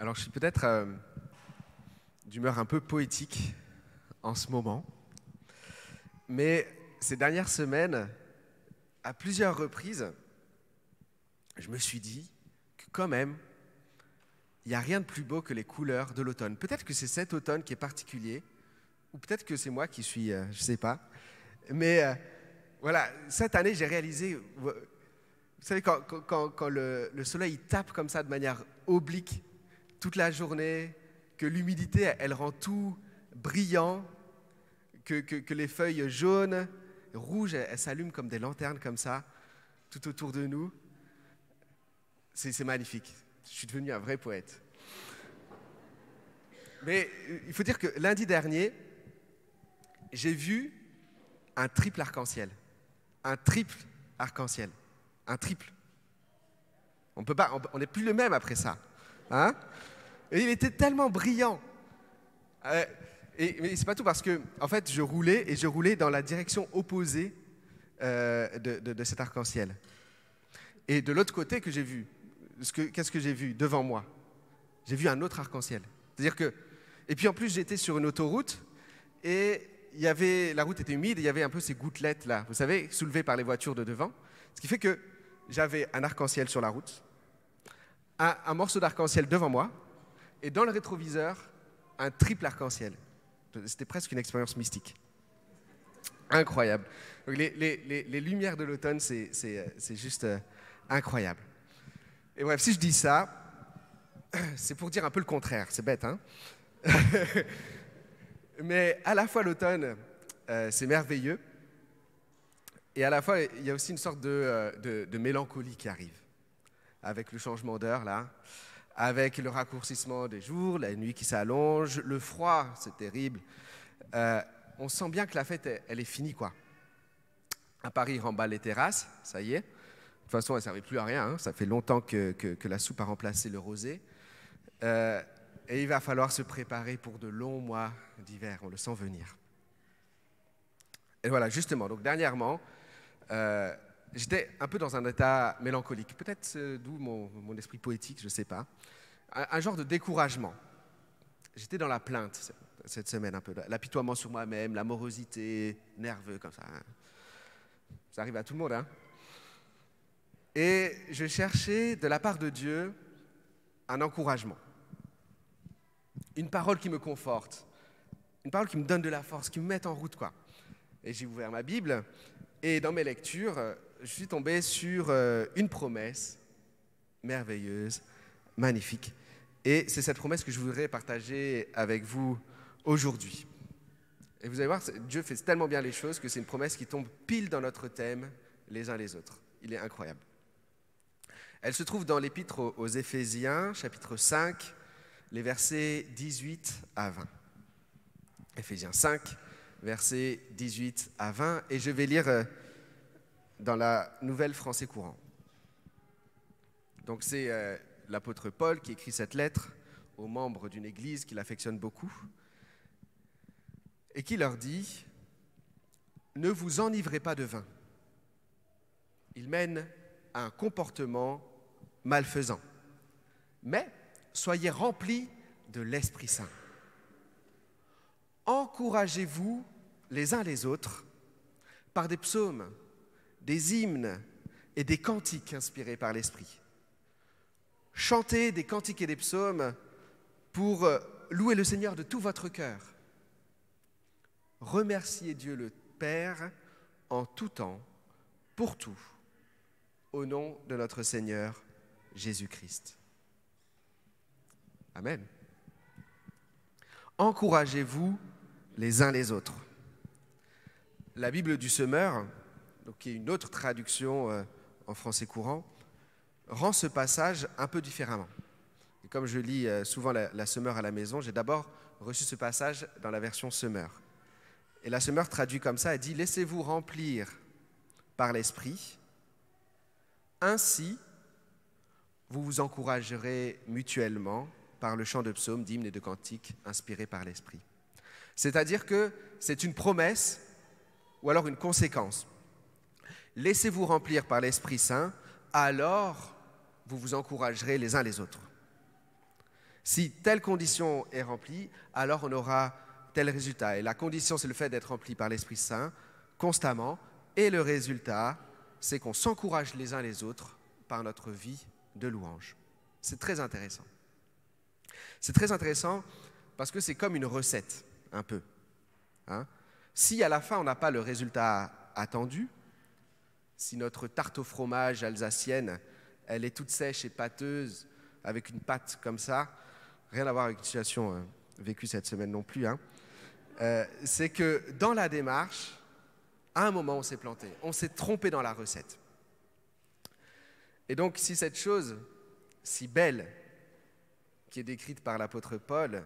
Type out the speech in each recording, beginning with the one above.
Alors, je suis peut-être d'humeur un peu poétique en ce moment, mais ces dernières semaines, à plusieurs reprises, je me suis dit que quand même, il n'y a rien de plus beau que les couleurs de l'automne. Peut-être que c'est cet automne qui est particulier, ou peut-être que c'est moi qui suis, je ne sais pas. Mais voilà, cette année, j'ai réalisé, vous savez, quand le soleil tape comme ça de manière oblique toute la journée, que l'humidité, elle rend tout brillant, que les feuilles jaunes, rouges, elles s'allument comme des lanternes comme ça, tout autour de nous. C'est magnifique. Je suis devenu un vrai poète. Mais il faut dire que lundi dernier, j'ai vu un triple arc-en-ciel. Un triple arc-en-ciel. Un triple. On n'est plus le même après ça. Hein? Et il était tellement brillant. Mais c'est pas tout parce que, en fait, je roulais dans la direction opposée de cet arc-en-ciel. Et de l'autre côté que j'ai vu, qu'est-ce que j'ai vu devant moi? J'ai vu un autre arc-en-ciel. C'est-à-dire que, et puis en plus j'étais sur une autoroute et la route était humide et il y avait un peu ces gouttelettes là, vous savez, soulevées par les voitures de devant. Ce qui fait que j'avais un arc-en-ciel sur la route, un morceau d'arc-en-ciel devant moi et dans le rétroviseur, un triple arc-en-ciel. C'était presque une expérience mystique. Incroyable. Donc les lumières de l'automne, c'est juste incroyable. Et bref, si je dis ça, c'est pour dire un peu le contraire. C'est bête, hein? Mais à la fois l'automne, c'est merveilleux, et à la fois il y a aussi une sorte de mélancolie qui arrive, avec le changement d'heure là, avec le raccourcissement des jours, la nuit qui s'allonge, le froid, c'est terrible. On sent bien que la fête, elle est finie, quoi. À Paris, ils remballent les terrasses, ça y est. De toute façon, elle ne servait plus à rien, hein. Ça fait longtemps que la soupe a remplacé le rosé. Et il va falloir se préparer pour de longs mois d'hiver, on le sent venir. Et voilà, justement, donc dernièrement, j'étais un peu dans un état mélancolique, peut-être d'où mon esprit poétique, je ne sais pas, un genre de découragement. J'étais dans la plainte cette semaine un peu, l'apitoiement sur moi-même, la morosité, nerveux comme ça. Ça arrive à tout le monde, hein. Et je cherchais de la part de Dieu un encouragement. Une parole qui me conforte, une parole qui me donne de la force, qui me met en route, quoi. Et j'ai ouvert ma Bible, et dans mes lectures, je suis tombé sur une promesse merveilleuse, magnifique. Et c'est cette promesse que je voudrais partager avec vous aujourd'hui. Et vous allez voir, Dieu fait tellement bien les choses que c'est une promesse qui tombe pile dans notre thème, les uns les autres. Il est incroyable. Elle se trouve dans l'épître aux Éphésiens, chapitre 5, les versets 18 à 20. Éphésiens 5, versets 18 à 20. Et je vais lire dans la Nouvelle Français courant. Donc c'est l'apôtre Paul qui écrit cette lettre aux membres d'une église qu'il affectionne beaucoup et qui leur dit « Ne vous enivrez pas de vin. Il mène à un comportement malfaisant. Mais soyez remplis de l'Esprit Saint. Encouragez-vous les uns les autres par des psaumes, des hymnes et des cantiques inspirés par l'Esprit. Chantez des cantiques et des psaumes pour louer le Seigneur de tout votre cœur. Remerciez Dieu le Père en tout temps, pour tout, au nom de notre Seigneur Jésus-Christ. » Amen. Encouragez-vous les uns les autres. La Bible du Semeur, donc qui est une autre traduction en français courant, rend ce passage un peu différemment. Et comme je lis souvent la Semeur à la maison, j'ai d'abord reçu ce passage dans la version Semeur. Et la Semeur traduit comme ça, elle dit « Laissez-vous remplir par l'Esprit, ainsi vous vous encouragerez mutuellement par le chant de psaumes, d'hymnes et de cantiques inspirés par l'Esprit. » C'est-à-dire que c'est une promesse ou alors une conséquence. Laissez-vous remplir par l'Esprit Saint, alors vous vous encouragerez les uns les autres. Si telle condition est remplie, alors on aura tel résultat. Et la condition, c'est le fait d'être rempli par l'Esprit Saint constamment. Et le résultat, c'est qu'on s'encourage les uns les autres par notre vie de louange. C'est très intéressant. C'est très intéressant parce que c'est comme une recette, un peu. Hein? Si à la fin, on n'a pas le résultat attendu, si notre tarte au fromage alsacienne, elle est toute sèche et pâteuse, avec une pâte comme ça, rien à voir avec une situation vécue cette semaine non plus, hein, c'est que dans la démarche, à un moment, on s'est planté, on s'est trompé dans la recette. Et donc, si cette chose si belle qui est décrite par l'apôtre Paul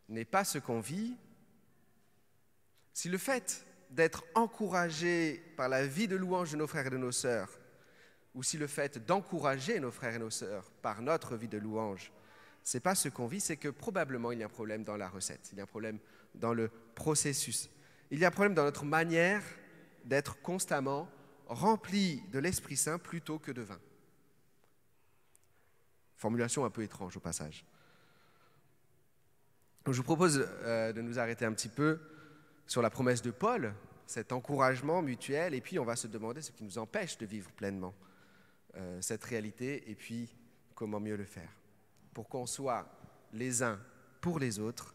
n'est pas ce qu'on vit, si le fait d'être encouragé par la vie de louange de nos frères et de nos sœurs, ou si le fait d'encourager nos frères et nos sœurs par notre vie de louange, ce n'est pas ce qu'on vit, c'est que probablement il y a un problème dans la recette, il y a un problème dans le processus. Il y a un problème dans notre manière d'être constamment rempli de l'Esprit Saint plutôt que de vin. Formulation un peu étrange au passage. Donc, je vous propose de nous arrêter un petit peu sur la promesse de Paul, cet encouragement mutuel, et puis on va se demander ce qui nous empêche de vivre pleinement cette réalité, et puis comment mieux le faire, pour qu'on soit les uns pour les autres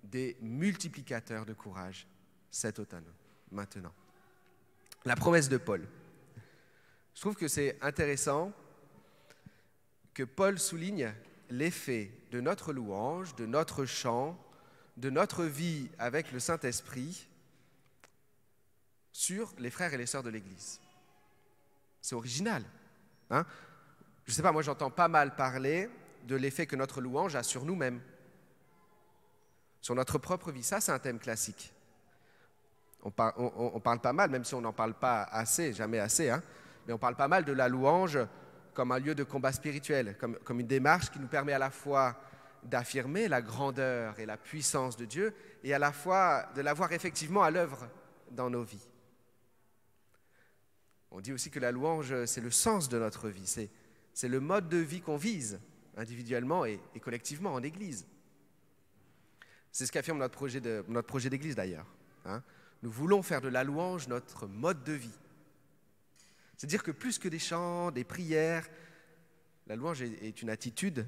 des multiplicateurs de courage cet automne, maintenant. La promesse de Paul. Je trouve que c'est intéressant que Paul souligne l'effet de notre louange, de notre chant, de notre vie avec le Saint-Esprit sur les frères et les sœurs de l'Église. C'est original. Hein? Je ne sais pas, moi j'entends pas mal parler de l'effet que notre louange a sur nous-mêmes, sur notre propre vie. Ça, c'est un thème classique. On parle pas mal, même si on n'en parle pas assez, jamais assez, hein, mais on parle pas mal de la louange comme un lieu de combat spirituel, comme une démarche qui nous permet à la fois d'affirmer la grandeur et la puissance de Dieu et à la fois de la voir effectivement à l'œuvre dans nos vies. On dit aussi que la louange, c'est le sens de notre vie, c'est le mode de vie qu'on vise individuellement et collectivement en Église. C'est ce qu'affirme notre projet d'église d'ailleurs. Hein. Nous voulons faire de la louange notre mode de vie. C'est-à-dire que plus que des chants, des prières, la louange est une attitude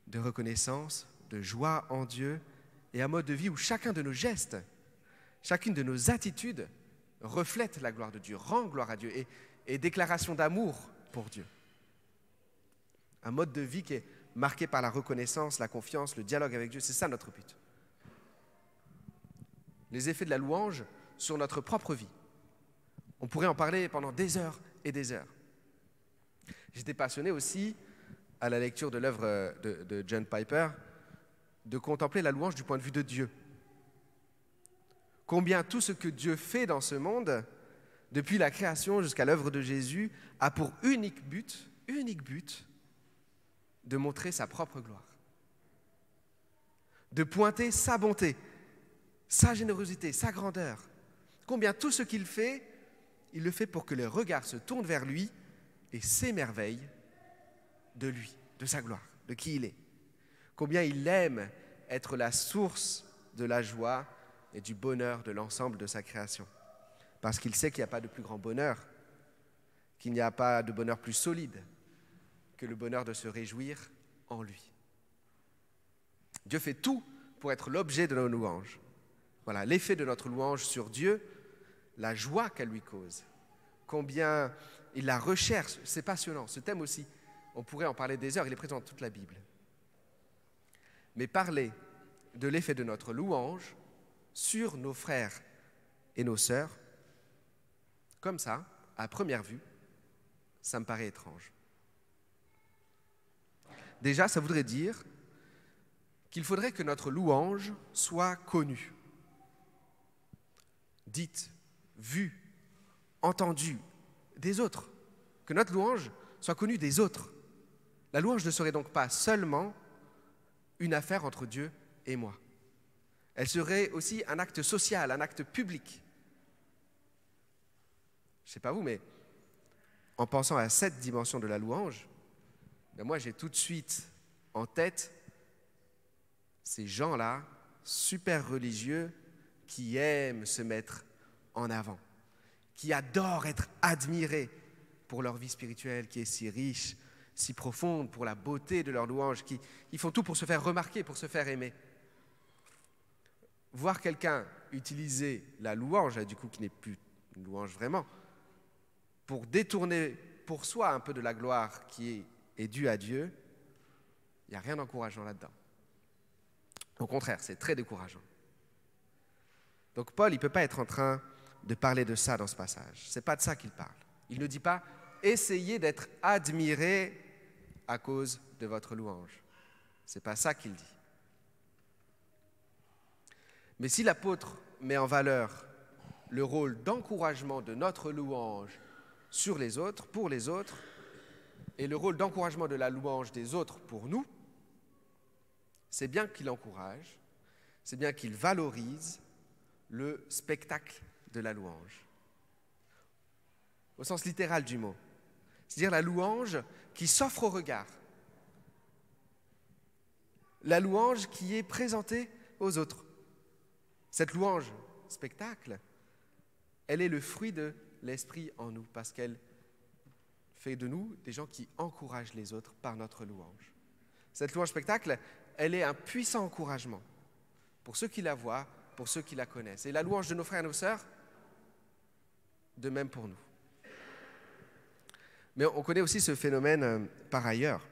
de reconnaissance, de joie en Dieu et un mode de vie où chacun de nos gestes, chacune de nos attitudes reflète la gloire de Dieu, rend gloire à Dieu et déclaration d'amour pour Dieu. Un mode de vie qui est marqué par la reconnaissance, la confiance, le dialogue avec Dieu, c'est ça notre but. Les effets de la louange sur notre propre vie. On pourrait en parler pendant des heures et des heures. J'étais passionné aussi, à la lecture de l'œuvre de John Piper, de contempler la louange du point de vue de Dieu. Combien tout ce que Dieu fait dans ce monde, depuis la création jusqu'à l'œuvre de Jésus, a pour unique but, de montrer sa propre gloire. De pointer sa bonté, sa générosité, sa grandeur. Combien tout ce qu'il fait, il le fait pour que les regards se tournent vers lui et s'émerveillent de lui, de sa gloire, de qui il est. Combien il aime être la source de la joie et du bonheur de l'ensemble de sa création. Parce qu'il sait qu'il n'y a pas de plus grand bonheur, qu'il n'y a pas de bonheur plus solide que le bonheur de se réjouir en lui. Dieu fait tout pour être l'objet de nos louanges. Voilà, l'effet de notre louange sur Dieu, la joie qu'elle lui cause, combien il la recherche, c'est passionnant. Ce thème aussi, on pourrait en parler des heures, il est présent dans toute la Bible. Mais parler de l'effet de notre louange sur nos frères et nos sœurs, comme ça, à première vue, ça me paraît étrange. Déjà, ça voudrait dire qu'il faudrait que notre louange soit connue, dite, vue, entendue des autres, que notre louange soit connue des autres. La louange ne serait donc pas seulement une affaire entre Dieu et moi. Elle serait aussi un acte social, un acte public. Je ne sais pas vous, mais en pensant à cette dimension de la louange, moi j'ai tout de suite en tête ces gens-là, super religieux, qui aiment se mettre en avant, qui adorent être admirés pour leur vie spirituelle qui est si riche, si profonde, pour la beauté de leur louange, qui ils font tout pour se faire remarquer, pour se faire aimer. Voir quelqu'un utiliser la louange, du coup qui n'est plus une louange vraiment, pour détourner pour soi un peu de la gloire qui est due à Dieu, il n'y a rien d'encourageant là-dedans. Au contraire, c'est très décourageant. Donc Paul, il ne peut pas être en train de parler de ça dans ce passage. Ce n'est pas de ça qu'il parle. Il ne dit pas « essayez d'être admiré à cause de votre louange ». Ce n'est pas ça qu'il dit. Mais si l'apôtre met en valeur le rôle d'encouragement de notre louange sur les autres, pour les autres, et le rôle d'encouragement de la louange des autres pour nous, c'est bien qu'il encourage, c'est bien qu'il valorise le spectacle de la louange, au sens littéral du mot. C'est-à-dire la louange qui s'offre au regard, la louange qui est présentée aux autres. Cette louange, spectacle, elle est le fruit de l'Esprit en nous, parce qu'elle fait de nous des gens qui encouragent les autres par notre louange. Cette louange spectacle, elle est un puissant encouragement pour ceux qui la voient, pour ceux qui la connaissent. Et la louange de nos frères et nos sœurs, de même pour nous. Mais on connaît aussi ce phénomène par ailleurs.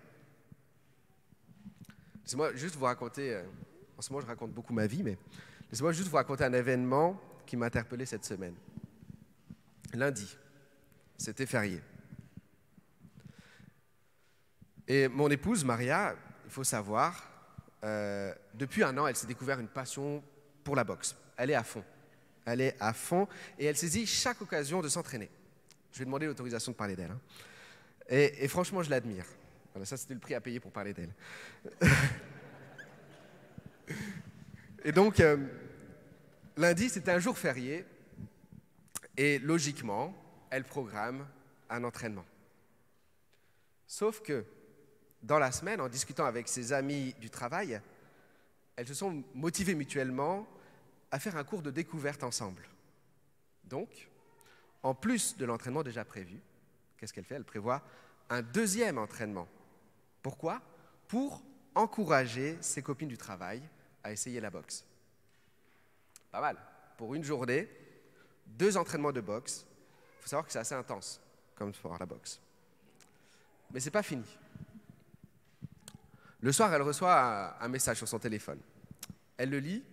Laissez-moi juste vous raconter, en ce moment je raconte beaucoup ma vie, mais laissez-moi juste vous raconter un événement qui m'a interpellé cette semaine. Lundi, c'était férié. Et mon épouse, Maria, il faut savoir, depuis 1 an, elle s'est découvert une passion pour la boxe. Elle est à fond. Elle est à fond et elle saisit chaque occasion de s'entraîner. Je vais demander l'autorisation de parler d'elle. Hein. Et franchement, je l'admire. Voilà, ça, c'était le prix à payer pour parler d'elle. Et donc, lundi, c'était un jour férié. Et logiquement, elle programme un entraînement. Sauf que, dans la semaine, en discutant avec ses amis du travail, elles se sont motivées mutuellement à faire un cours de découverte ensemble. Donc, en plus de l'entraînement déjà prévu, qu'est-ce qu'elle fait? Elle prévoit un 2e entraînement. Pourquoi? Pour encourager ses copines du travail à essayer la boxe. Pas mal. Pour une journée, 2 entraînements de boxe. Il faut savoir que c'est assez intense comme sport, la boxe. Mais ce n'est pas fini. Le soir, elle reçoit un message sur son téléphone. Elle le lit,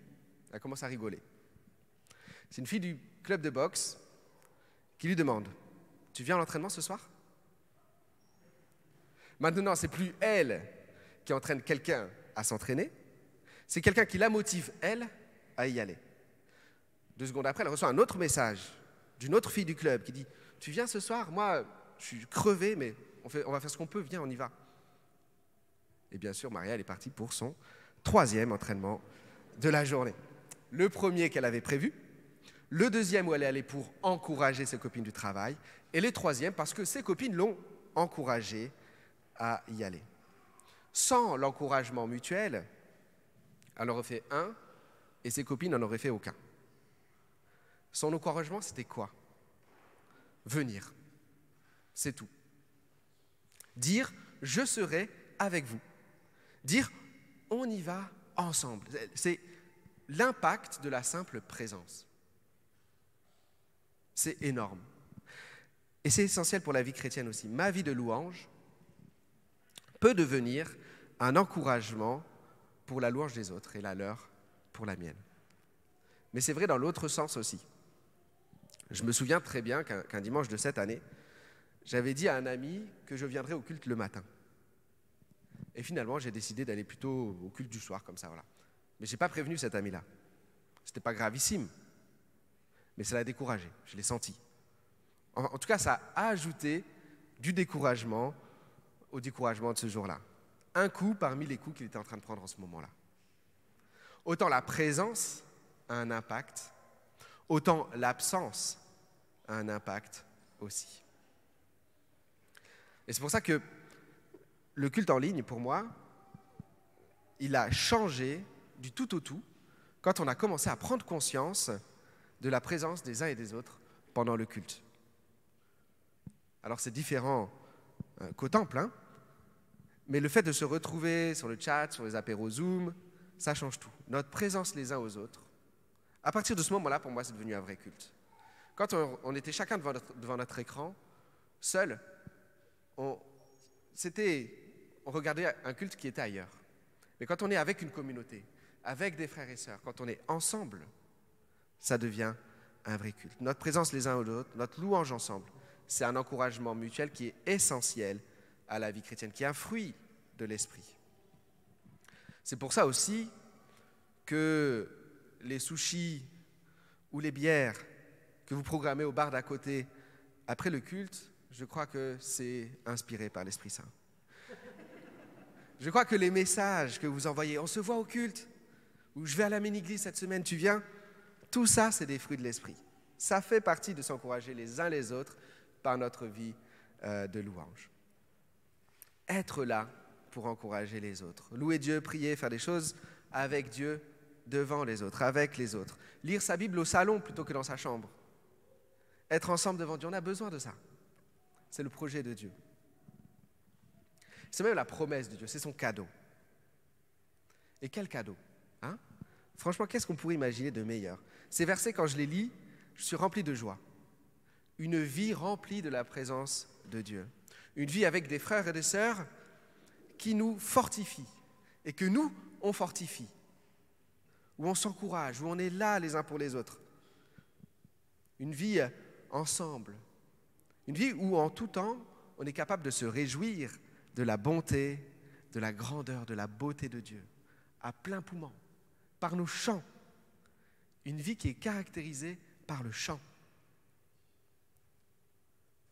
elle commence à rigoler. C'est une fille du club de boxe qui lui demande « Tu viens à l'entraînement ce soir ?» Maintenant, ce n'est plus elle qui entraîne quelqu'un à s'entraîner, c'est quelqu'un qui la motive, elle, à y aller. 2 secondes après, elle reçoit un autre message d'une autre fille du club qui dit « Tu viens ce soir? Moi, je suis crevée, mais on va faire ce qu'on peut, viens, on y va. » Et bien sûr, Maria, elle est partie pour son 3e entraînement de la journée. Le premier qu'elle avait prévu, le 2e où elle est allée pour encourager ses copines du travail, et le 3e parce que ses copines l'ont encouragée à y aller. Sans l'encouragement mutuel, elle en aurait fait un, et ses copines n'en auraient fait aucun. Son encouragement, c'était quoi? Venir. C'est tout. Dire « je serai avec vous ». Dire « on y va ensemble ». C'est l'impact de la simple présence. C'est énorme. Et c'est essentiel pour la vie chrétienne aussi. Ma vie de louange peut devenir un encouragement pour la louange des autres et la leur pour la mienne. Mais c'est vrai dans l'autre sens aussi. Je me souviens très bien qu'un dimanche de cette année, j'avais dit à un ami que je viendrais au culte le matin. Et finalement, j'ai décidé d'aller plutôt au culte du soir, comme ça, voilà. Mais je n'ai pas prévenu cet ami-là. Ce n'était pas gravissime, mais ça l'a découragé, je l'ai senti. En tout cas, ça a ajouté du découragement au découragement de ce jour-là. Un coup parmi les coups qu'il était en train de prendre en ce moment-là. Autant la présence a un impact, autant l'absence a un impact aussi. Et c'est pour ça que le culte en ligne, pour moi, il a changé du tout au tout quand on a commencé à prendre conscience de la présence des uns et des autres pendant le culte. Alors c'est différent qu'au temple, hein, mais le fait de se retrouver sur le chat, sur les apéros Zoom, ça change tout. Notre présence les uns aux autres, à partir de ce moment-là, pour moi, c'est devenu un vrai culte. Quand on était chacun devant notre écran, seul, on regardait un culte qui était ailleurs. Mais quand on est avec une communauté, avec des frères et sœurs, quand on est ensemble, ça devient un vrai culte. Notre présence les uns aux autres, notre louange ensemble, c'est un encouragement mutuel qui est essentiel à la vie chrétienne, qui est un fruit de l'esprit. C'est pour ça aussi que les sushis ou les bières que vous programmez au bar d'à côté après le culte, je crois que c'est inspiré par l'Esprit Saint. Je crois que les messages que vous envoyez, on se voit au culte, ou je vais à la mini-église cette semaine, tu viens, tout ça, c'est des fruits de l'Esprit. Ça fait partie de s'encourager les uns les autres par notre vie de louange. Être là pour encourager les autres. Louer Dieu, prier, faire des choses avec Dieu, devant les autres, avec les autres. Lire sa Bible au salon plutôt que dans sa chambre. Être ensemble devant Dieu, on a besoin de ça. C'est le projet de Dieu. C'est même la promesse de Dieu, c'est son cadeau. Et quel cadeau, hein? Franchement, qu'est-ce qu'on pourrait imaginer de meilleur? Ces versets, quand je les lis, je suis rempli de joie. Une vie remplie de la présence de Dieu. Une vie avec des frères et des sœurs qui nous fortifient et que nous, on fortifie. Où on s'encourage, où on est là les uns pour les autres. Une vie ensemble. Une vie où en tout temps, on est capable de se réjouir de la bonté, de la grandeur, de la beauté de Dieu, à plein poumon, par nos chants. Une vie qui est caractérisée par le chant.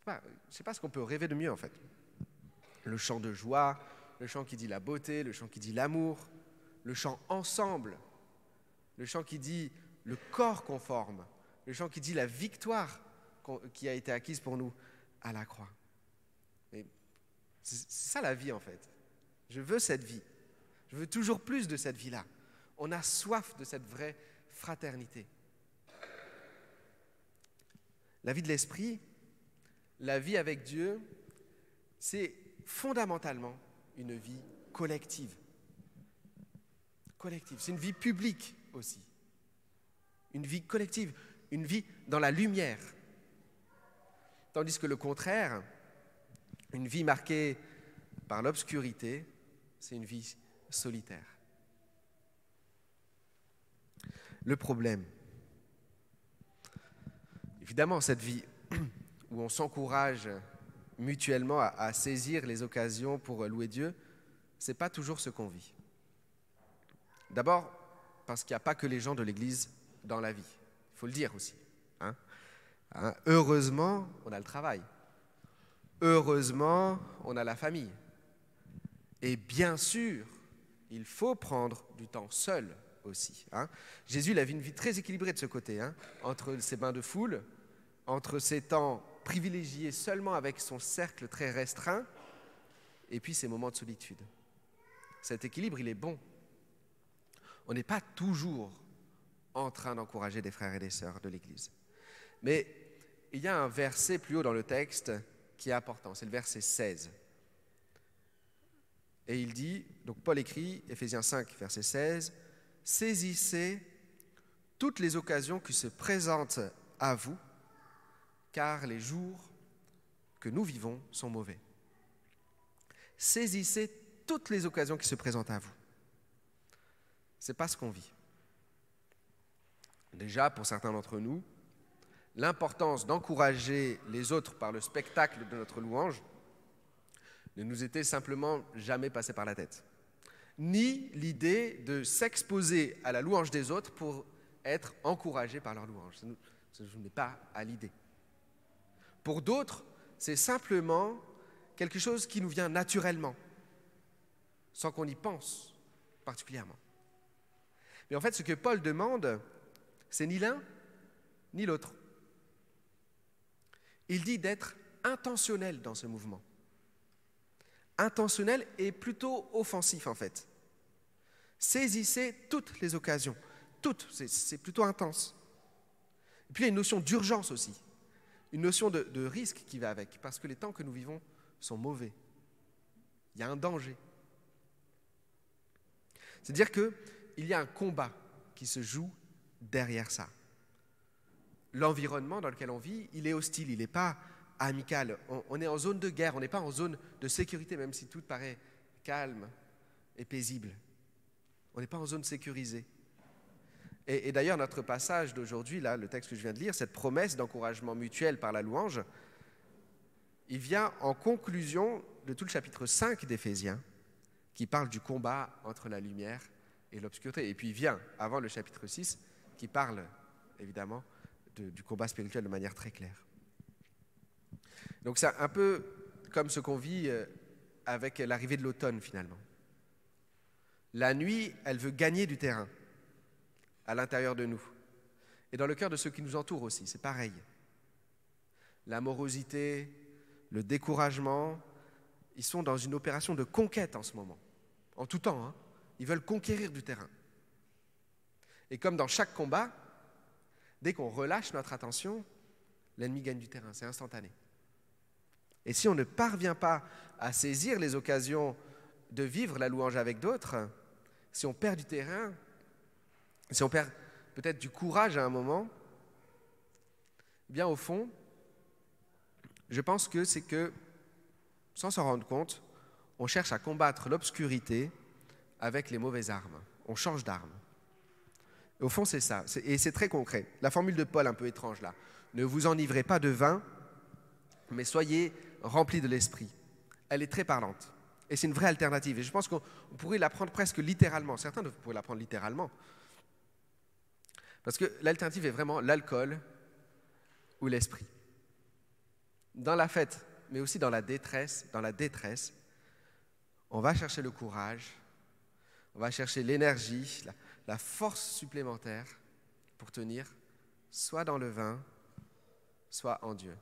Je ne sais pas ce qu'on peut rêver de mieux en fait. Le chant de joie, le chant qui dit la beauté, le chant qui dit l'amour, le chant ensemble, le chant qui dit le corps qu'on forme, le chant qui dit la victoire qui a été acquise pour nous à la croix. Et c'est ça la vie en fait. Je veux cette vie. Je veux toujours plus de cette vie-là. On a soif de cette vraie fraternité. La vie de l'esprit, la vie avec Dieu, c'est fondamentalement une vie collective. Collective, c'est une vie publique aussi. Une vie collective, une vie dans la lumière. Tandis que le contraire, une vie marquée par l'obscurité, c'est une vie solitaire. Le problème, évidemment, cette vie où on s'encourage mutuellement à saisir les occasions pour louer Dieu, ce n'est pas toujours ce qu'on vit. D'abord, parce qu'il n'y a pas que les gens de l'Église dans la vie. Il faut le dire aussi. Heureusement, on a le travail. Heureusement, on a la famille. Et bien sûr, il faut prendre du temps seul aussi. Jésus, il avait une vie très équilibrée de ce côté, entre ses bains de foule, entre ses temps privilégiés seulement avec son cercle très restreint, et puis ses moments de solitude. Cet équilibre, il est bon. On n'est pas toujours en train d'encourager des frères et des sœurs de l'Église. Mais il y a un verset plus haut dans le texte qui est important, c'est le verset 16. Et il dit, donc Paul écrit, Éphésiens 5, verset 16, « Saisissez toutes les occasions qui se présentent à vous, car les jours que nous vivons sont mauvais. » Saisissez toutes les occasions qui se présentent à vous. Ce n'est pas ce qu'on vit. Déjà, pour certains d'entre nous, l'importance d'encourager les autres par le spectacle de notre louange ne nous était simplement jamais passée par la tête. Ni l'idée de s'exposer à la louange des autres pour être encouragé par leur louange. Ça n'est pas à l'idée. Pour d'autres, c'est simplement quelque chose qui nous vient naturellement, sans qu'on y pense particulièrement. Mais en fait, ce que Paul demande, c'est ni l'un ni l'autre. Il dit d'être intentionnel dans ce mouvement. Intentionnel et plutôt offensif en fait. Saisissez toutes les occasions. Toutes, c'est plutôt intense. Et puis il y a une notion d'urgence aussi, une notion de risque qui va avec, parce que les temps que nous vivons sont mauvais. Il y a un danger. C'est-à-dire qu'il y a un combat qui se joue derrière ça. L'environnement dans lequel on vit, il est hostile, il n'est pas amical. On est en zone de guerre, on n'est pas en zone de sécurité, même si tout paraît calme et paisible. On n'est pas en zone sécurisée. Et d'ailleurs, notre passage d'aujourd'hui, là, le texte que je viens de lire, cette promesse d'encouragement mutuel par la louange, il vient en conclusion de tout le chapitre 5 d'Éphésiens, qui parle du combat entre la lumière et l'obscurité. Et puis il vient avant le chapitre 6, qui parle évidemment du combat spirituel de manière très claire. Donc c'est un peu comme ce qu'on vit avec l'arrivée de l'automne finalement. La nuit, elle veut gagner du terrain à l'intérieur de nous. Et dans le cœur de ceux qui nous entourent aussi, c'est pareil. La morosité, le découragement, ils sont dans une opération de conquête en ce moment. En tout temps, hein. Ils veulent conquérir du terrain. Et comme dans chaque combat, dès qu'on relâche notre attention, l'ennemi gagne du terrain, c'est instantané. Et si on ne parvient pas à saisir les occasions de vivre la louange avec d'autres, si on perd du terrain, si on perd peut-être du courage à un moment, eh bien au fond, je pense que c'est que, sans s'en rendre compte, on cherche à combattre l'obscurité avec les mauvaises armes. On change d'arme. Au fond, c'est ça. Et c'est très concret. La formule de Paul, un peu étrange là. Ne vous enivrez pas de vin, mais soyez remplis de l'esprit. Elle est très parlante. Et c'est une vraie alternative. Et je pense qu'on pourrait la prendre presque littéralement. Certains pourraient la prendre littéralement. Parce que l'alternative est vraiment l'alcool ou l'esprit. Dans la fête, mais aussi dans la détresse, on va chercher le courage, on va chercher l'énergie, la force supplémentaire pour tenir soit dans le vin, soit en Dieu.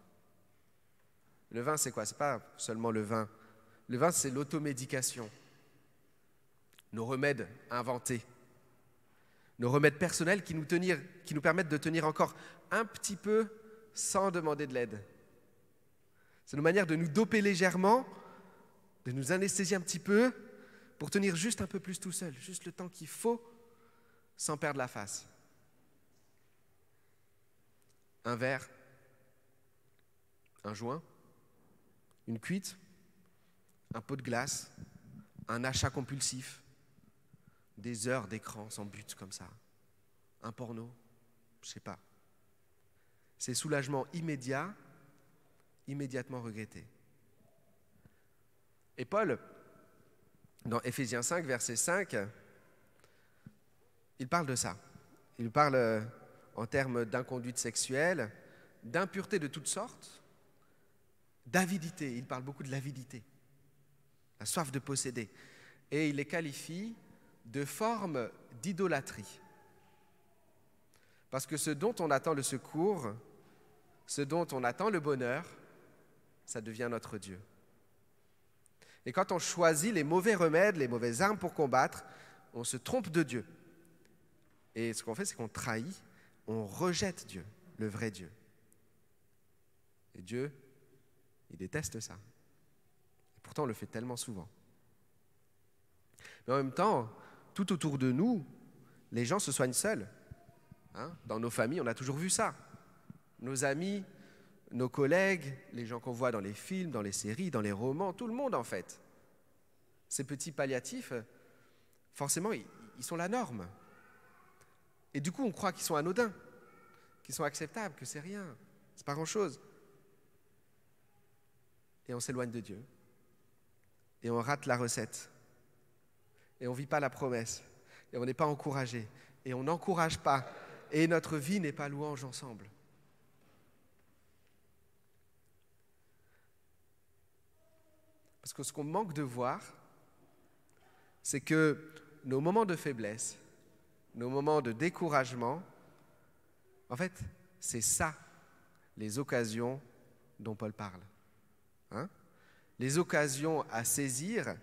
Le vin, c'est quoi? C'est pas seulement le vin. Le vin, c'est l'automédication, nos remèdes inventés, nos remèdes personnels qui nous permettent de tenir encore un petit peu sans demander de l'aide. C'est nos manières de nous doper légèrement, de nous anesthésier un petit peu pour tenir juste un peu plus tout seul, juste le temps qu'il faut sans perdre la face. Un verre, un joint, une cuite, un pot de glace, un achat compulsif, des heures d'écran sans but comme ça, un porno, je ne sais pas. C'est soulagement immédiat, immédiatement regretté. Et Paul, dans Éphésiens 5, verset 5, il parle de ça. Il parle en termes d'inconduite sexuelle, d'impureté de toutes sortes, d'avidité. Il parle beaucoup de l'avidité, la soif de posséder. Et il les qualifie de forme d'idolâtrie. Parce que ce dont on attend le secours, ce dont on attend le bonheur, ça devient notre Dieu. Et quand on choisit les mauvais remèdes, les mauvaises armes pour combattre, on se trompe de Dieu. Et ce qu'on fait, c'est qu'on trahit, on rejette Dieu, le vrai Dieu. Et Dieu, il déteste ça. Et pourtant, on le fait tellement souvent. Mais en même temps, tout autour de nous, les gens se soignent seuls. Hein? Dans nos familles, on a toujours vu ça. Nos amis, nos collègues, les gens qu'on voit dans les films, dans les séries, dans les romans, tout le monde en fait. Ces petits palliatifs, forcément, ils sont la norme. Et du coup, on croit qu'ils sont anodins, qu'ils sont acceptables, que c'est rien, c'est pas grand-chose. Et on s'éloigne de Dieu. Et on rate la recette. Et on ne vit pas la promesse. Et on n'est pas encouragé. Et on n'encourage pas. Et notre vie n'est pas louange ensemble. Parce que ce qu'on manque de voir, c'est que nos moments de faiblesse, nos moments de découragement, en fait, c'est ça, les occasions dont Paul parle. Hein? Les occasions à saisir,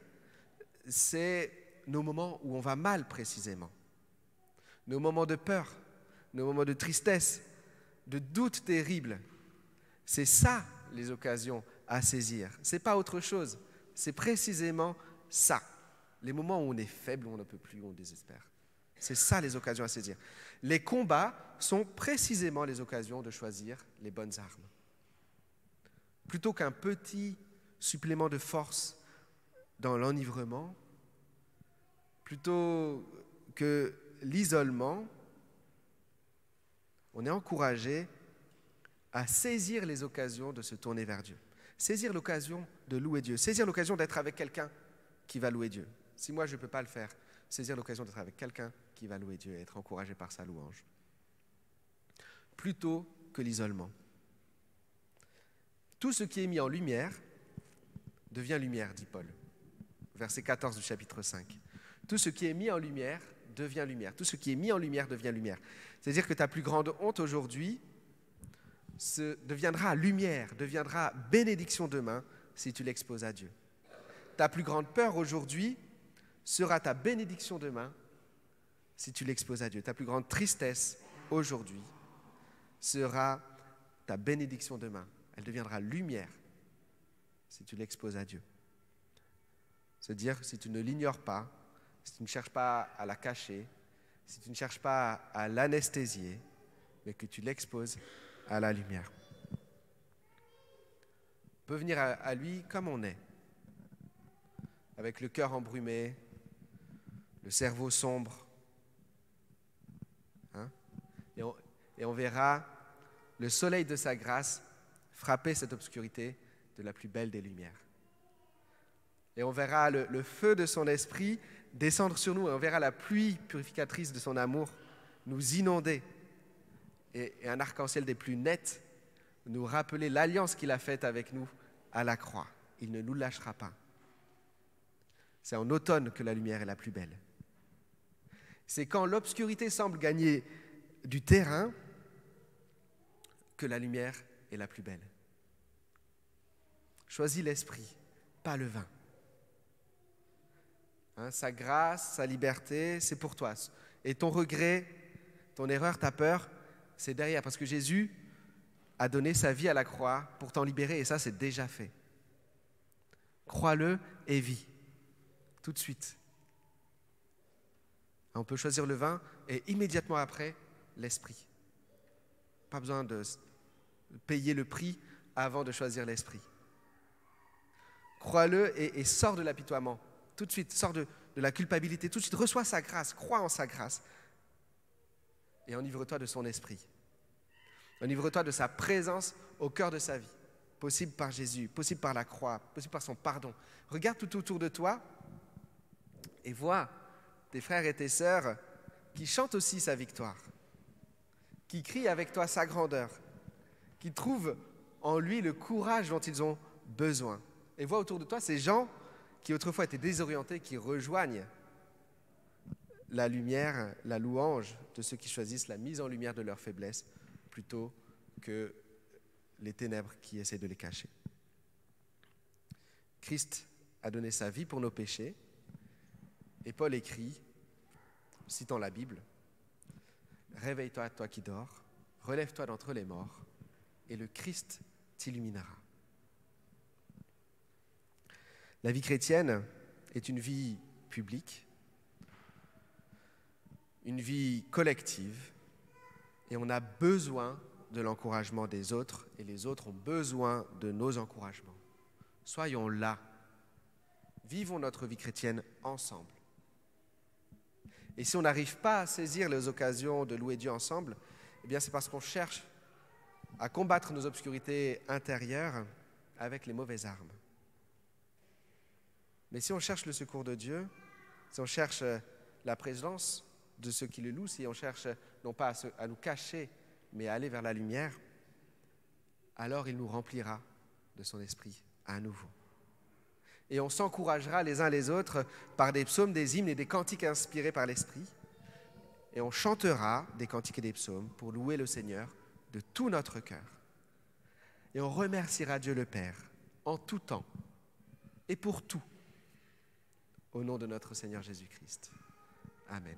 c'est nos moments où on va mal précisément, nos moments de peur, nos moments de tristesse, de doute terrible. C'est ça les occasions à saisir. Ce n'est pas autre chose. C'est précisément ça. Les moments où on est faible, où on ne peut plus, où on désespère. C'est ça les occasions à saisir. Les combats sont précisément les occasions de choisir les bonnes armes. Plutôt qu'un petit supplément de force dans l'enivrement, plutôt que l'isolement, on est encouragé à saisir les occasions de se tourner vers Dieu. Saisir l'occasion de louer Dieu. Saisir l'occasion d'être avec quelqu'un qui va louer Dieu. Si moi je ne peux pas le faire, saisir l'occasion d'être avec quelqu'un qui va louer Dieu et être encouragé par sa louange. Plutôt que l'isolement. Tout ce qui est mis en lumière devient lumière, dit Paul. Verset 14 du chapitre 5. Tout ce qui est mis en lumière devient lumière. Tout ce qui est mis en lumière devient lumière. C'est-à-dire que ta plus grande honte aujourd'hui deviendra lumière, deviendra bénédiction demain si tu l'exposes à Dieu. Ta plus grande peur aujourd'hui sera ta bénédiction demain si tu l'exposes à Dieu. Ta plus grande tristesse aujourd'hui sera ta bénédiction demain. Elle deviendra lumière si tu l'exposes à Dieu. C'est-à-dire si tu ne l'ignores pas, si tu ne cherches pas à la cacher, si tu ne cherches pas à l'anesthésier, mais que tu l'exposes à la lumière. On peut venir à lui comme on est, avec le cœur embrumé, le cerveau sombre, et on verra le soleil de sa grâce frapper cette obscurité de la plus belle des lumières. Et on verra le feu de son esprit descendre sur nous, et on verra la pluie purificatrice de son amour nous inonder, et un arc-en-ciel des plus nets nous rappeler l'alliance qu'il a faite avec nous à la croix. Il ne nous lâchera pas. C'est en automne que la lumière est la plus belle. C'est quand l'obscurité semble gagner du terrain que la lumière est la plus belle. Choisis l'esprit, pas le vin. Sa grâce, sa liberté, c'est pour toi. Et ton regret, ton erreur, ta peur, c'est derrière. Parce que Jésus a donné sa vie à la croix pour t'en libérer. Et ça, c'est déjà fait. Crois-le et vis. Tout de suite. On peut choisir le vin et immédiatement après, l'esprit. Pas besoin de payer le prix avant de choisir l'esprit. Crois-le et sors de l'apitoiement. Tout de suite, sors de la culpabilité. Tout de suite, reçois sa grâce. Crois en sa grâce. Et enivre-toi de son esprit. Enivre-toi de sa présence au cœur de sa vie. Possible par Jésus, possible par la croix, possible par son pardon. Regarde tout autour de toi et vois tes frères et tes sœurs qui chantent aussi sa victoire, qui crient avec toi sa grandeur, qui trouvent en lui le courage dont ils ont besoin. Et vois autour de toi ces gens qui autrefois étaient désorientés, qui rejoignent la lumière, la louange de ceux qui choisissent la mise en lumière de leur faiblesse plutôt que les ténèbres qui essaient de les cacher. Christ a donné sa vie pour nos péchés et Paul écrit, citant la Bible, « Réveille-toi, toi qui dors, relève-toi d'entre les morts et le Christ t'illuminera. » La vie chrétienne est une vie publique, une vie collective, et on a besoin de l'encouragement des autres, et les autres ont besoin de nos encouragements. Soyons là, vivons notre vie chrétienne ensemble. Et si on n'arrive pas à saisir les occasions de louer Dieu ensemble, eh bien c'est parce qu'on cherche à combattre nos obscurités intérieures avec les mauvaises armes. Mais si on cherche le secours de Dieu, si on cherche la présence de ceux qui le louent, si on cherche non pas à nous cacher, mais à aller vers la lumière, alors il nous remplira de son esprit à nouveau. Et on s'encouragera les uns les autres par des psaumes, des hymnes et des cantiques inspirés par l'Esprit. Et on chantera des cantiques et des psaumes pour louer le Seigneur de tout notre cœur. Et on remerciera Dieu le Père en tout temps et pour tout, Au nom de notre Seigneur Jésus-Christ. Amen.